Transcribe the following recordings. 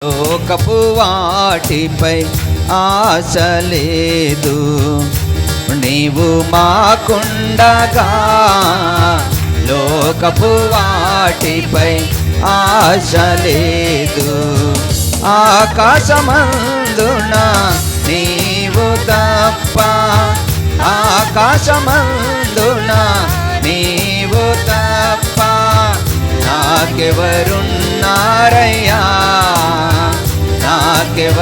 లోకపు వాటిపై ఆశ లేదు, నీవు మాకుండగా. లోకపు వాటిపై ఆశ లేదు, ఆకాశమందున నీవు తప్ప, ఆకాశమందున నీవు తప్ప నాకెవరున్నారయ్యా, నాకెవరున్నారయ్యా.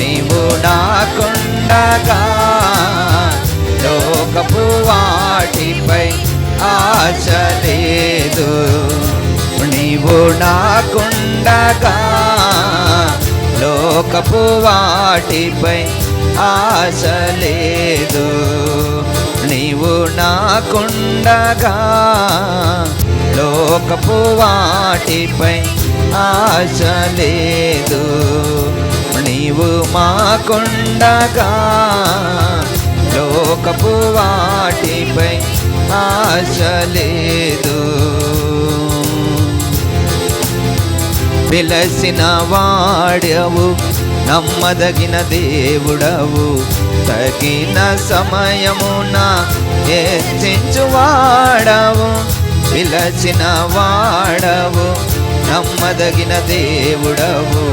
నీవు నాకుండగా లోకపు వాటిపై ఆశ లేదు, నీవు నాకుండగా లోకపు వాటిపై ఆశ లేదు, నీవు నాకుండగా లోకపు వాటిపై ఆశ లేదు, నీవు మాకుండగా లోకపు వాటిపై ఆశ లేదు. పిలసిన వాడవు, నమ్మదగిన దేవుడవు, తగిన సమయమున హెచ్చించువాడవు. పిలచిన వాడవు, నమ్మదగిన దేవుడవు,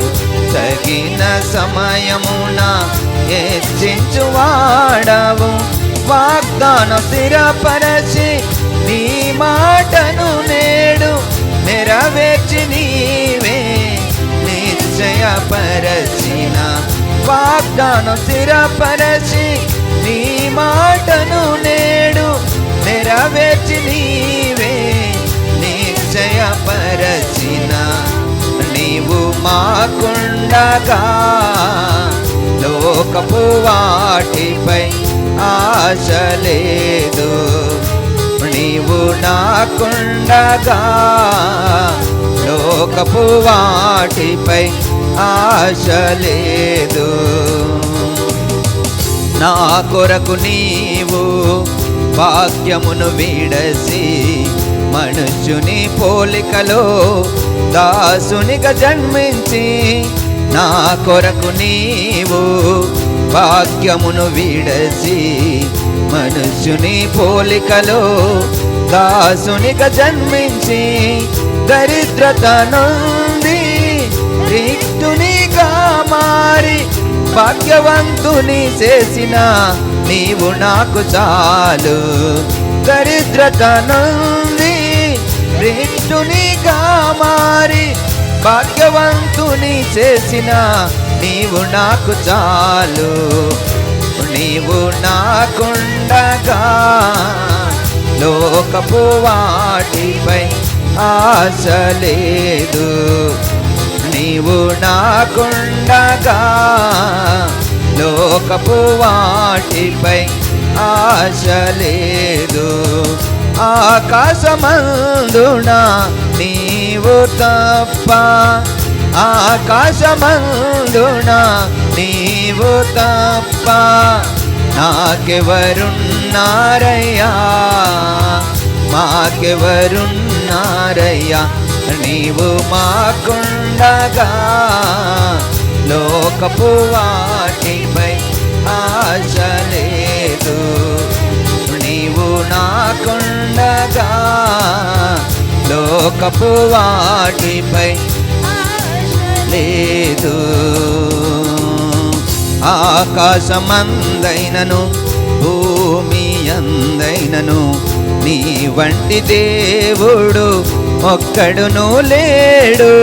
తగిన సమయమున హెచ్చించువాడవు. వాగ్దానం స్థిరపరచి నీ మాటను నేడు నెరవేర్చి నీవే నిశ్చయపరచిన. వాగ్దానం స్థిరపరచి నీ మాటను నేడు నెరవేర్చి నీవే నిశ్చయపరచిన. నీవు మాకుండగా లోకపు వాటిపై ఆశ లేదు, నీవు నాకుండగా లోకపు వాటిపై ఆశ లేదు. నా కొరకు నీవు భాగ్యమును విడసి మనుష్యుని పోలికలో దాసునిగా జన్మించి. నా కొరకు నీవు భాగ్యమును విడసి మనుష్యుని పోలికలో దాసునిగా జన్మించి. దరిద్రత నుండి రిక్తునిగా మారి భాగ్యవంతుని చేసిన నీవు నాకు చాలు. దరిద్రత నుండి రిక్తునిగా మారి భాగ్యవంతుని చేసిన నీవు నాకు చాలు. నీవు నాకుండగా లోకపు వాటిపై ఆశ లేదు, నీవు నాకుండగా లోకపు వాటిపై ఆశ లేదు. ఆకాశమందున నీవు తప్ప, ఆకాశమందున నీవు తప్ప నాకెవరున్నారయ్యా, మాకెవరున్నారయ్యా. నీవు మాకుండగా లోకపు వాటిపై ఆశ లేదు, నీవు నాకుండగా లోకపు వాటిపై లేదు. ఆకాశమందైనను భూమి అందైనను నీ వంటి దేవుడు ఒక్కడును లేడు.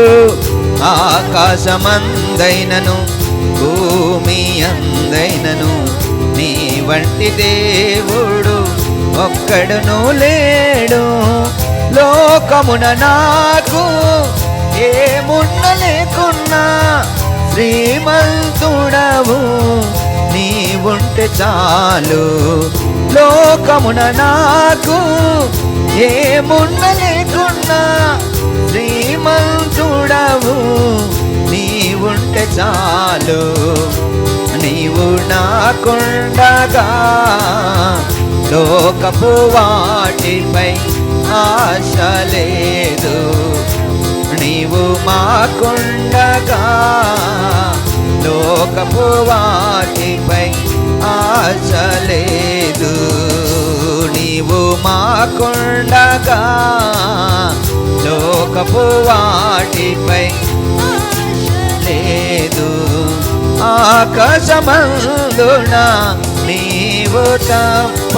ఆకాశమందైనను భూమి అందైనను నీ వంటి దేవుడు ఒక్కడును లేడు. లోకమున నాకు ఏమున్న లేకున్నా శ్రీమంతుడవు నీవుంటే చాలు. లోకమున నాకు ఏమున్న లేకున్నా శ్రీమంతుడవు నీవుంటే చాలు. నీవు నాకుండగా లోకపు వాటిపై ఆశ లేదు, నీవు మాకుండగా లోకపు వాటిపై ఆశ లేదు. నీవు మాకుండగా లోకపు వాటిపై లేదు. ఆకాశమందున నీవు తప్ప,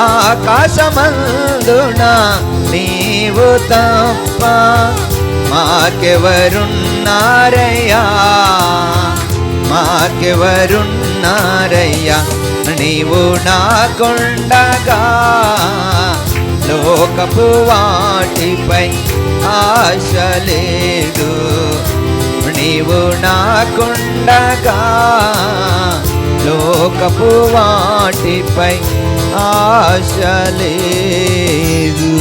ఆకాశమందున నీవు తప్ప మాకెవరున్నారయ్యా, మాకెవరున్నారయ్యా. నీవు నాకుండగా లోకపు వాటిపై ఆశ లేదు. నీవు నాకుండగా లోకపు వాటిపై ఆశ లేదు.